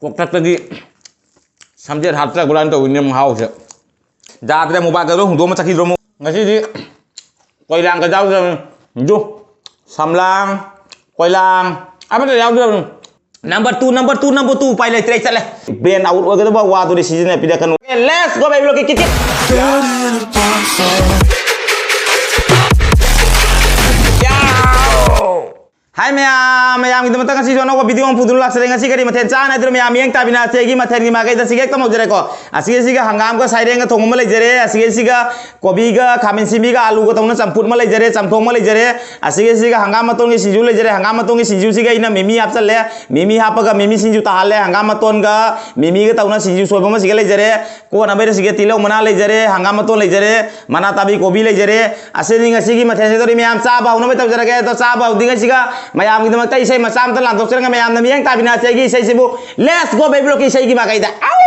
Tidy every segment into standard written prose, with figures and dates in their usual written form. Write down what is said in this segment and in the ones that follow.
ꯀꯣꯛꯊꯛꯇꯒꯤ ꯁꯝꯖꯦꯠ ꯍꯥꯞꯆꯔꯛꯄ꯭ꯔꯥꯅ ꯇꯧꯋꯤꯅꯦ ꯃꯍꯥꯎꯁꯦ ꯌꯥꯗ꯭ꯔꯦ ꯃꯣꯕꯥꯏꯜꯒꯗꯣ ꯍꯨꯟꯗꯣꯛꯑꯃ ꯆꯠꯈꯤꯗ꯭ꯔꯣ ꯑꯃꯨꯛ ꯉꯁꯤꯗꯤ ꯀꯣꯏꯂꯥꯡꯒ ꯌꯥꯎꯗ꯭ꯔꯕꯅꯤ ꯌꯨ ꯁꯝꯂꯥꯡ ꯀꯣꯏꯂꯥꯡ ꯑꯃꯠꯇ ꯌꯥꯎꯗ꯭ꯔꯕꯅꯤ नंबर टू उपाय लेते चले ब्रेन आउट होगदबा वादुरी सीजन पिदकनु लेट्स गो बेबी लोग किक हाय मैम की दमता ngasi jono video ang pudul laksare ngasi kari mathen cha na drum ma'am yang tabina chegi mathen gi magai da sige kam jere ko asige siga hangam ka saireng ka thong ma lejere asige siga kobi ga khamin simi ga alu ga tongna champut ma lejere chamthong ma lejere asige siga hangam maton gi sinju lejere hangam maton gi sinju siga ina mimi hapsale mimi hapaga mimi sinju ta hale hangam maton ga mimi ga tawna sinju soba ma sige lejere ko na bai sige tilo mana lejere hangam maton lejere mana tabi kobi lejere asini ngasi gi mathen se ma'am cha ba una bai taw jara ga to cha ba dinga siga ma'am की दमता इसे मसाम त लांदोक चरंगा ma'am न मियंग ताबिना चेगी इसे सिबु let's go baby लोग इसे की मागाइदा आउ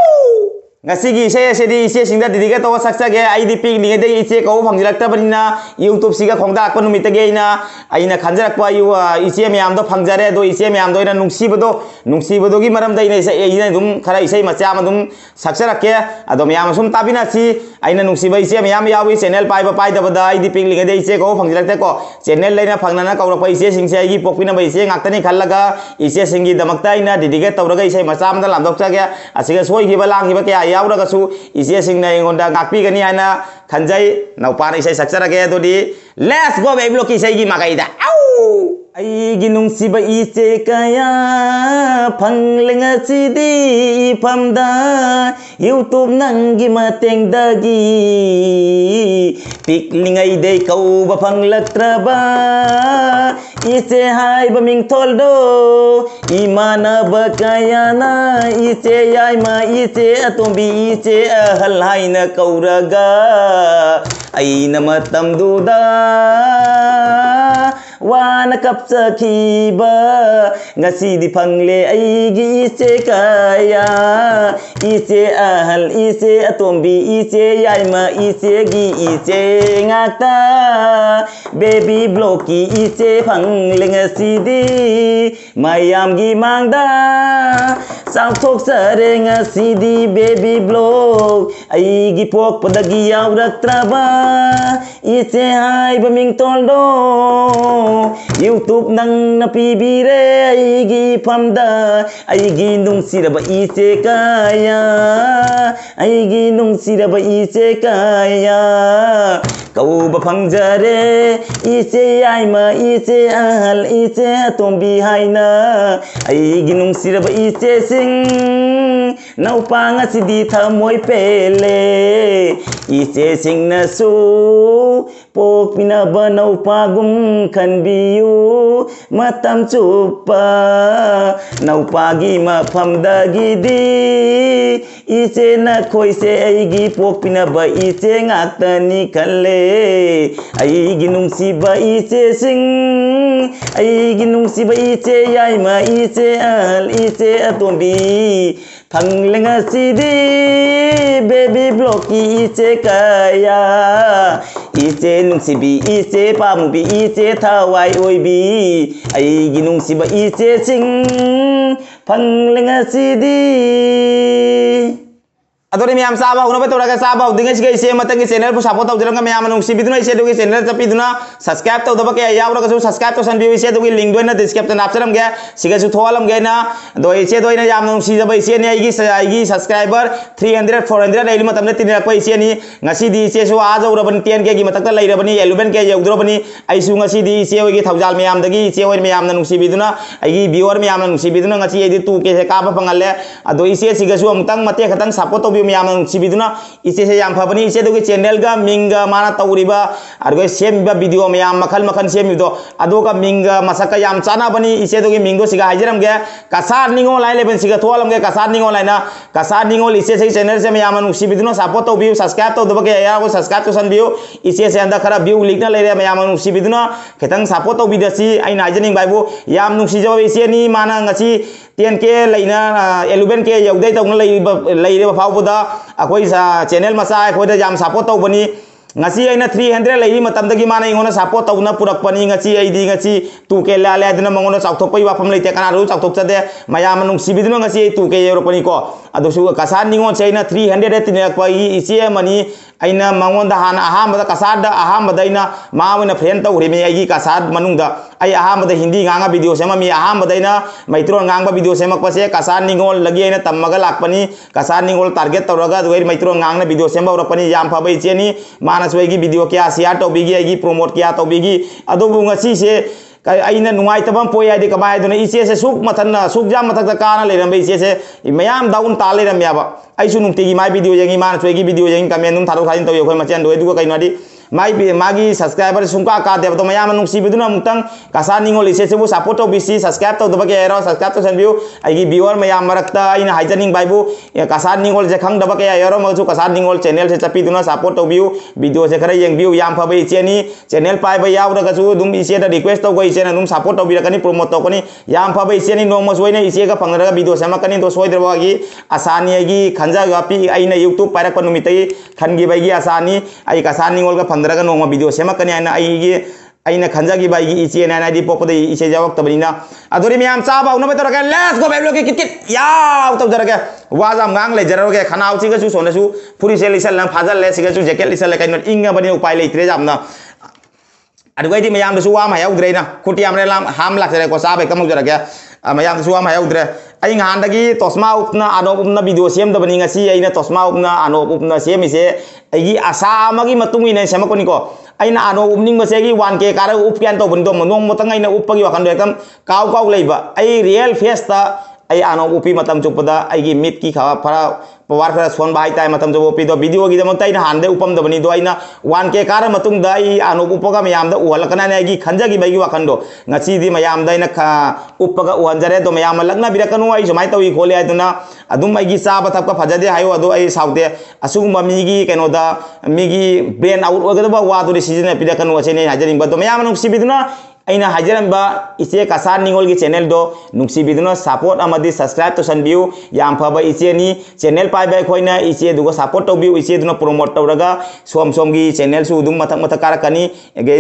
ngasi gi ise se di ise singda didiga to saksa ge ai di pik ni de ise ko phangjirakta banina youtube siga khongda akon numit ge ina aina khanjarak pa yu ise ma'am do phangjare do ise ma'am do ina nungsi bodo gi maram da ina ise ina dum khara ise macha ma dum saksarak ke ado ma'am sum tabina si aina nungsi ba ise ma'am yawi channel pai ba pai da bada ai di pik li ge de ise ko phangjirakta ko channel leina phangna na kaura pa ise singse ai gi pokpina ba ise ngaktani khallaga ise singi damakta ina didiga tawraga ise macha ma da lamdok cha ge asiga soi gi ba lang gi ba ke यावरगसु इसे सिंगना इंगोंदा गाकपीगनी आना खंजै नौपान इसे सक्सरगे दोदी let's go baby लोग इसे गी मागाइदा आउ आइगी नुंसिबा इसे कया फंगलेंगसिदी फमदा YouTube नंगी मतेंगदगी पिकलिंgai दे कौबा फंगलक्त्रबा इसे हाइबा मिंगथोलदो इमानब कयाना इसे याइमा इसे अतोंबी इसे अहल हाइना कौरगा आइना मतमदुदा वाना kapsakiba ngasi di pangle aigi ise kaya ise ahal ise atombi ise yaima ise gi ise ngakta baby blocky ise pangle ngasi di mayam gi mangda sang thok sare ngasi di baby block aigi pok padagi yawrak traba ise hai baming toldo YouTube nang napibire aigi pamda aigi nungsiraba ise kaya aigi nungsiraba ise kaya kau ba phangjare ise yaima ise ahal ise atombi haina aigi nungsiraba ise sing naupa ngasidi thamoi pele ise sing na su pok pinaba naupa gum khanbiyu matam chupa naupagi mafamdagi di ise na khoise aigi pok pinaba ise ngaktani khalle aigi nungsiba ise sing aigi nungsiba ise yaima ise al ise atombi phanglenga sidi baby blocky ise kaya ise nungsibi ise pamubi ise thawai oibi aigi nungsiba ise sing phanglenga sidi adori ma'am साबा उनबे तोरा साबा उदिंगे सिगे इसे मतंगे channel को support तौजरंगा ma'am नुंसी बिदुना इसे दोगे channel चपिदुना subscribe तौदबा के यावरा कसु subscribe तो सनबि इसे दोगे लिंक दोना डिस्क्रिप्शन आपचरम गे सिगे सु थोलम गे ना दो इसे दोइना याम नुंसी जब इसे ने आइगी सब्सक्राइबर 300 400 लेलि मतमने तिनरक इसे नि ngasi di इसे सु आ जौरबन 10 के गी मतकता लेरबनी 11 के यौद्रबनी आइसु ngasi di इसे होगी थौजाल मैम दगी इसे होय मैम ना नुंसी बिदुना आइगी व्यूअर मैम ना नुंसी बिदुना ngasi एदि 2 के से काबा फंगले अदो इसे सिगे सु अमतंग मते खतंग सपोर्ट तो मैम सिबिदुना इसे से याम फबनी इसे दोगे चैनल गा मिंगा माना तौरिबा आरगो सेमबा वीडियो मैम मखल मखन सेमिदो अदोगा मिंगा मसका याम चाना बनी इसे दोगे मिंगो सिगा हाइजरम गे कसार निंगो लाइन लेबन सिगा थोलम गे कसार निंगो लाइना कसार निंगो इसे से चैनल से मैम सिबिदुना सपोर्ट तो व्यू सब्सक्राइब तो दबके या को सब्सक्राइब तो सन व्यू इसे से अंदा खरा व्यू लिखना लेरे मैम सिबिदुना खतंग सपोर्ट तो बिदसी आई नाइजनिंग बाइबो याम नुक्सी जब इसे नि माना ngasi 10 के लेना 11 के यौदे तौना लेइबा फावबदा अखोई सा चैनल मसा अखोइदा याम support तौबनी ngasi aina 300 lei matamdagi mana ingona support tawna purakpani ngasi aidi ngasi 2k lale aduna mangona chakthokpai wafam leite kana ru chakthok chade mayam nung sibiduna ngasi 2k europani ko adusu kasan ningon chaina 300 tinakpa isi mani aina mangonda hana ahambada kasada ahambada aina maawina friend tawri me ai kasad manungda ai ahambada hindi nganga video sema mi ahambada aina maitro nganga video sema pase kasan ningol lagi aina tammaga lakpani kasan ningol target tawraga duai maitro nganga video sema urapani yam phabai cheni manaswai gi video kya share tawbigi ai gi promote kya tawbigi adobu ngasi se aina nuai tabam poy ai de kamai duna ise se suk mathana suk jam mathak kana leram ise se mayam daun ta leram yaba ai su nungti gi mai video yangi man swegi video yangi kamen num tharo khain taw yo khoi machen doi du kai nadi mai magi subscriber sungka ka de to mayam nung si biduna mutang kasa ningol ise se bu support to bisi subscribe to daba ke ero subscribe to san view ai gi viewer mayam marakta aina haijaning baibu kasa ningol je khang daba ke ero ma su kasa ningol channel se chapi duna support to view video se khara yeng view yam phabai che ni channel pai ba yaw ra ga su dum ise da request to go ise na dum support to birakani promote to kani yam phabai ise ni no ma soina ise ga phangra video sama kani to soi derwa gi asani gi khanja ga pi aina youtube parak pa numitai khangi bai gi asani ai kasa ningol ga पंद्रह नोंग video सेमकनी अना खनजागी by इचे नादी पोपद इचे जावक्तबनीना अदोरी ma'am Chaba उनबे तोरगे let's go बेबलो के kit याव तबजरगे वाजाम गांग लेजरगे खनाव चिगसु सोनसु फुरी से लिसल लं फाजल ले सिगसु jacket लिसल कइन इंगा बनी उपाय लेत्रे जामना अदुगैदि मैम दसु वा मायाउद्रेना खुटी आमरे लाम हाम लाखरे को चाबे कमजरगे मैम दसु वा मायाउद्रे आई नहानदगी तोस्मा उपना आनोप उपना video सेमदबनी ngasi aina तोस्मा उपना आनोप उपना सेमिसे I Asha अमगी मतुंगिने सेमकोनिको aina ano upning masegi 1k kara upkian to bendo monong motang aina uppagi wakan do ekam kau kau leiba ai real face ta ai ano upi matam chupada ai gi mit ki khawa para pawar khara son bai tai matam jo upi do video gi damang tai na hande upam da bani do aina 1k kara matung da ai ano upaga mayam da uhal kana na gi khanja gi bai gi wakan do ngachi di mayam da ina kha upaga uhanjare do mayam lagna birakanu ai somai tawi khole ai duna adum ai gi saba thap ka phajade hayo ado ai saute asugum mi gi keno da mi gi brain out oga da wa do season birakanu achene hajaring ba do mayam nung sibiduna aina hajaran ba ise kasan ningol gi channel do nungsi biduna support amadi subscribe to san view yam phaba ise ni channel pai bai khoina ise dugo support to view ise duna promote tawraga som som gi channel su dum mathak mathak karakani ge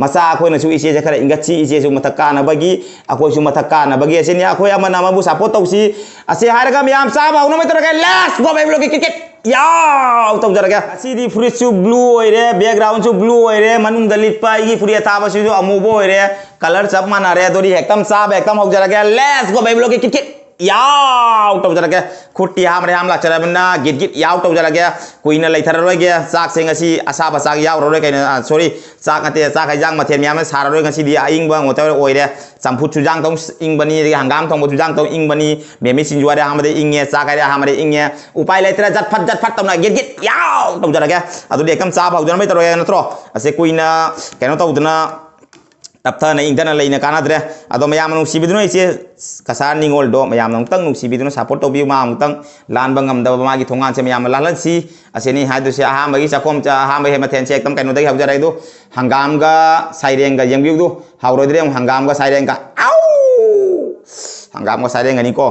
masa khoina su ise jakara ingachi ise su mathak kana bagi akoi su mathak kana bagi ase ni akoi amana mabu support tawsi ase haraga yam saba uno metroga let's go baby loki cricket याव तब जरा क्या सीधी free सु blue होय रे background सु blue होय रे मनुंग दलित पाई की फ्री था बस जो अमूबो होय रे कलर सब माना रे दोरी एकदम साफ एकदम हो जरा क्या लेट्स गो बेबी लोग किट याव तब जरा क्या खुट्टी हमरे हम ला चरा बना गिट गिट याव तब जरा क्या कोई न लेथर रोय गया साग से ngasi asa ba sak yaw roy kai sorry sak ate sak hai jang mathen myam sa roy ngasi di aing ba ngote oy re champut chu jang tong ing bani hangam thong chu jang tong ing bani memi sinjwa re hamade inge sak ai hamade inge upai letra jat phat tong na git git yaw tong jara kya adu de kam sa ba jon mai tro ya natro ase kuina keno tau duna tapta na ingdana leina kanadre ado mayam nung sibiduna ise kasan ningol do mayam nung tang nung sibiduna support to bi ma nung tang lan bangam da ma gi thongan se mayam lalan si ase ni hadu se ha ma gi sakom cha ha ma he mathen se ekdam kaino dai hawja rai do hangam ga saireng ga yengbiu do hawro dire hangam ga saireng ga au hangam ga saireng ani ko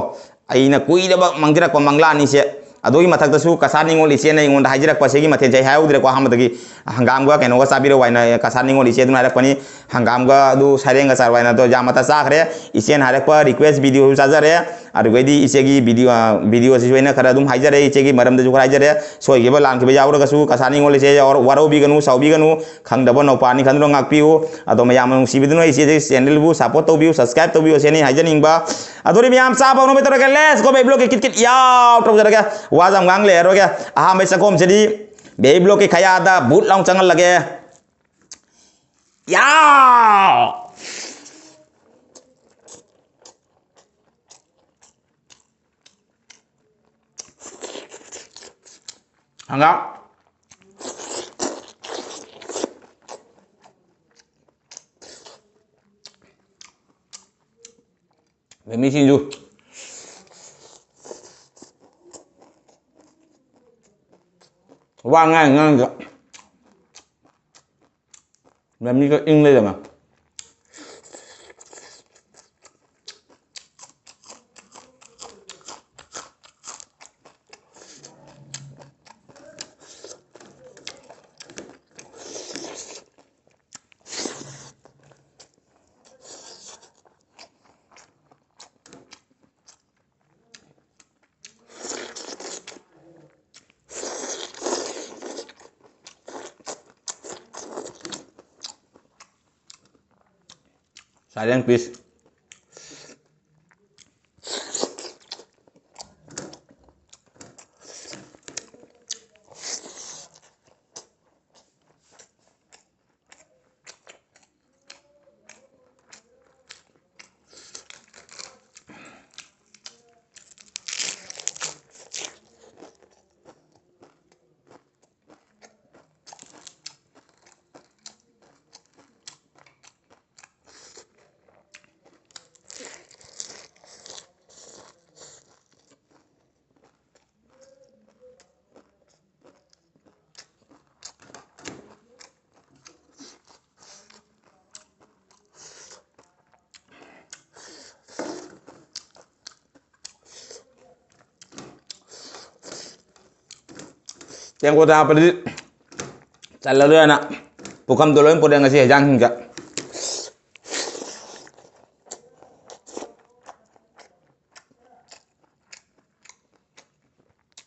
aina kui da ba mangjira ko mangla ni se adoi mathak da su kasan ningol ise na ingon da hajira ko se gi mathen jai haudre ko hamadagi hangam ga kaino ga sabiro waina kasan ningol ise duna rak pani hangam ga du saireng ga sarwaina to jamata sakre isen harak pa request video sajare aru gedi ise gi video se joina khara dum haijare ise gi maram da ju haijare soi gi ba lan ki ba yaw ga su kasan ningol ise or waro bi ganu sau bi ganu khang da ba no pani khan ro ngak piu ado mayam nung sibiduna ise channel bu support to view subscribe to view se ni haijaning ba adori mayam sa ba no betor ga let's go baby look kit yaw to jara ga wajam gang le ro ga aha mai sakom se di baby look khaya da boot long changal lage याव हंगा मेमी सिंजू वांगा ngang làm như cái in đây rồi mà Sayang piece. Yang ko ta padi talalu na pukam doloy po nga si hejang hingga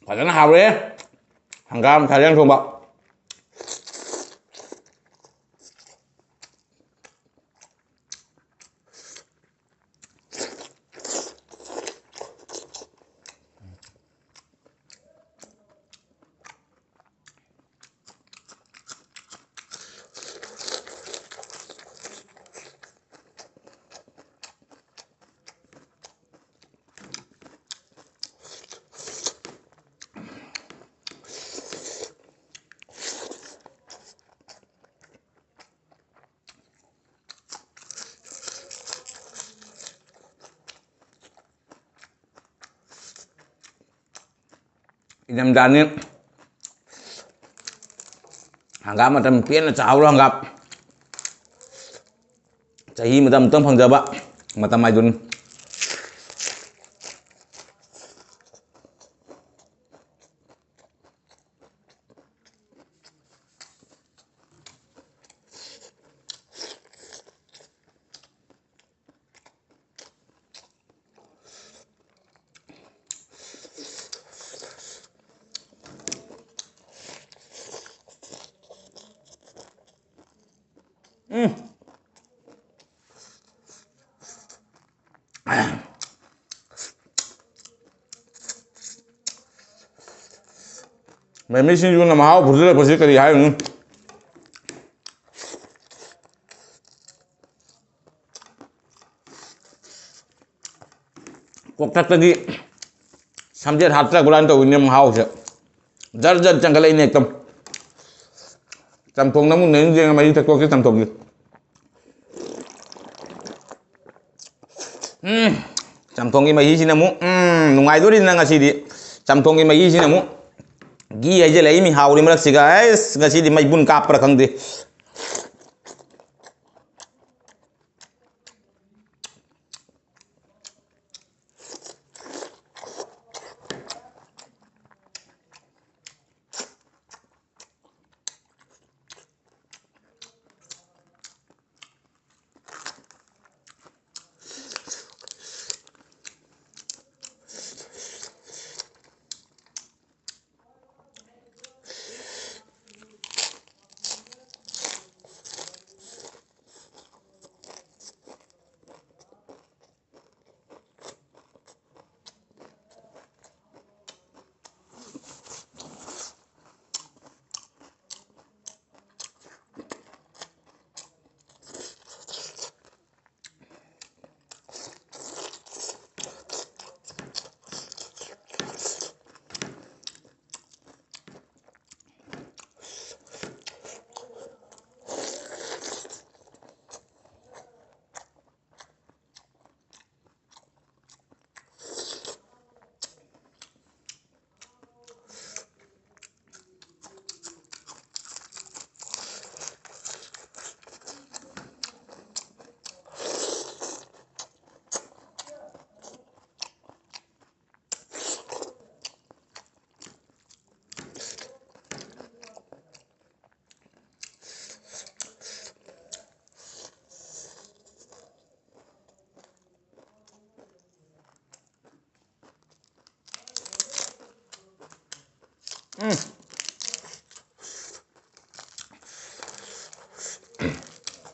padahal hawe hanggang kalian coba idam dani hanggang matam pian chau lo hanggap chahi matam tam phangjaba matam maidun Mày mới xin na mahal pudra pasi kari hai nu. Kok tak lagi samjat hatra bulan tu ini mahal je. Jar jar jangkal ini ekdom. Campong namun nanti jangan maju tak kok campong ni. Campong ini maju sini namu. Nungai tu di nang asih di. Campong ini maju sini namu. Gi aja lah ini hauri merak sih guys, ngasih di majbun kapar kang deh.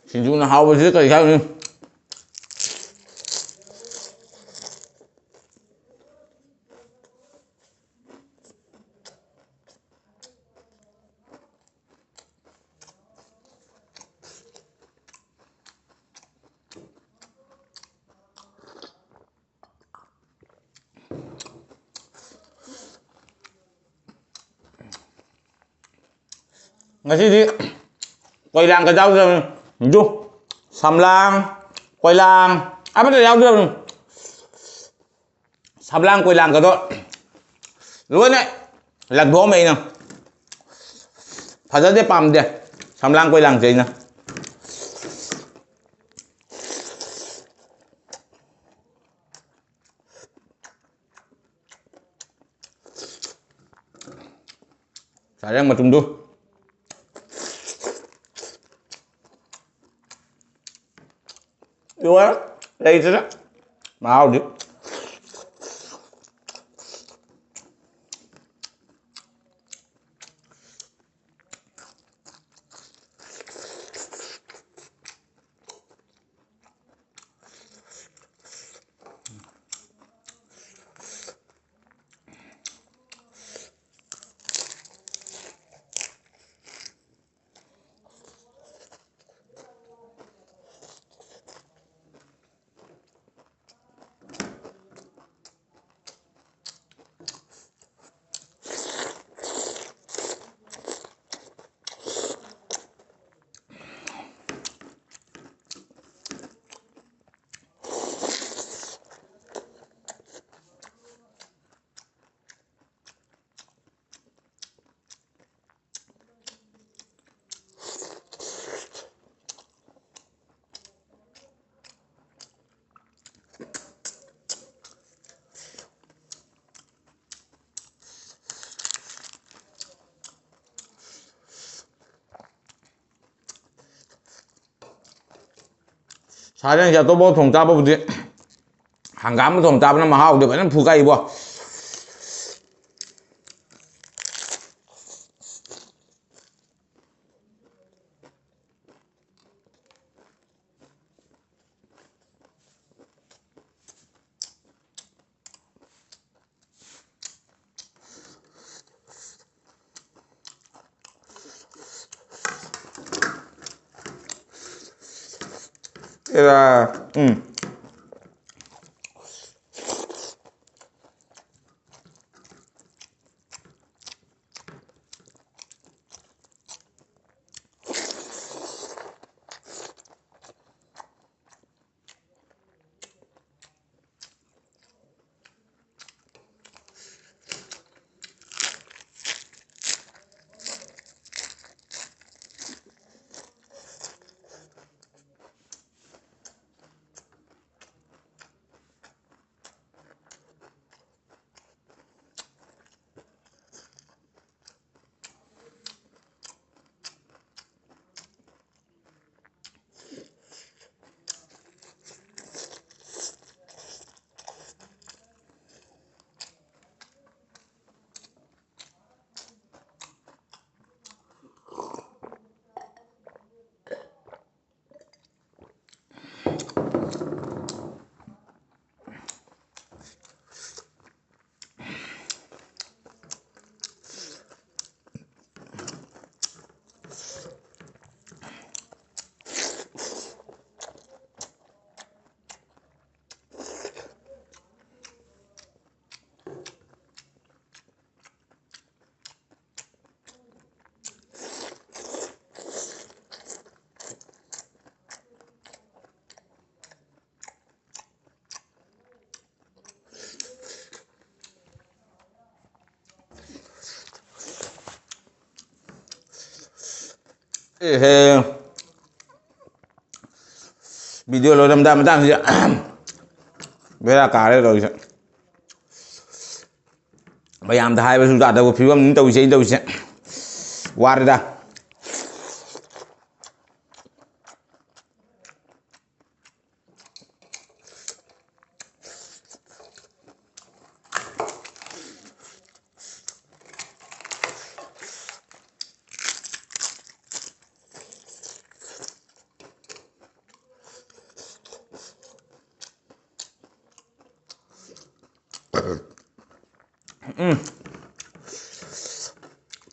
Sinju na hawa sih kali kali. Ngasiꯗꯤ ꯀꯣꯏꯂꯥꯡꯒ ꯌꯥꯎꯗ꯭ꯔꯕꯅꯤ ꯌꯨ ꯁꯝꯂꯥꯡ ꯀꯣꯏꯂꯥꯡ ꯑꯃꯠꯇ ꯌꯥꯎꯗ꯭ꯔꯕꯅꯤ ꯁꯝꯂꯥꯡ ꯀꯣꯏꯂꯥꯡꯒꯗꯣ ꯂꯣꯏꯅ ꯂꯪꯊꯣꯛꯑꯝꯃꯦ ꯑꯩꯅ ꯐꯖꯗꯦ ꯄꯥꯝꯗꯦ ꯁꯝꯂꯥꯡ ꯀꯣꯏꯂꯥꯡꯁꯦ ꯑꯩꯅ ꯁꯥꯔꯦꯡ ꯃꯇꯨꯝꯗꯨ ꯂꯣꯏꯔꯦ ꯂꯩꯇ꯭ꯔꯦ ꯃꯍꯥꯎꯗꯤ ꯁꯥꯔꯦꯡꯁꯦ ꯑꯇꯣꯞꯄ ꯊꯣꯡ ꯆꯥꯕꯕꯨꯗꯤ ꯍꯪꯒꯥꯝ ꯊꯣꯡ ꯆꯥꯕꯅ ꯃꯍꯥꯎꯗꯤ ꯐꯖꯅ ꯐꯨꯒꯥꯏꯕꯣ Era video lo đâm đâm đâm gì ạ với là cả đây rồi bây giờ hai bên chúng ta đâu phiếu âm đâu sẽ qua đây ra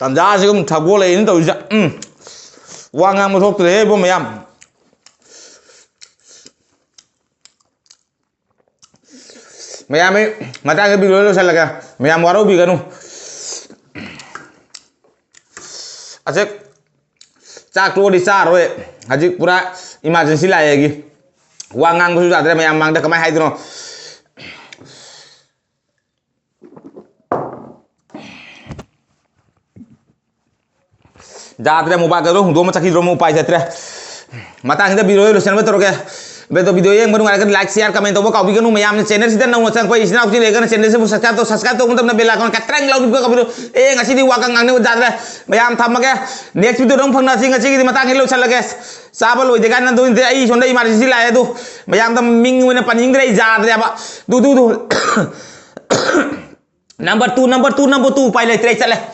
tanja 지금 타고 레이는 또 이제 왕한 모습들이 보면 mày ấy mà ta cái bị lỗi sao là kìa mày quá đâu bị cái nu à chết Cak tuh di roy haji pura emergency lah ya gi wangang tuh sudah ada mayam mang dah kemai hai tuh jatra mau pakai tuh dua macam hidro mau pakai jatra mata kita video lu channel betul ke betul video yang baru ngalakan like share comment tuh kau bikin mayam channel sih dan nunggu sang kau isi nak sih lekan channel sih subscribe tuh untuk nambah lakukan katreng lalu juga kau video ngasih di wakang ngang nih jatra mayam tham ke next video dong pernah sih ngasih di mata ngilu channel guys sabal loh jangan nanti ini ai sonda emergency lah ya tuh mayam tam minggu ini paning dari jatra apa tuh number two pilot tray chale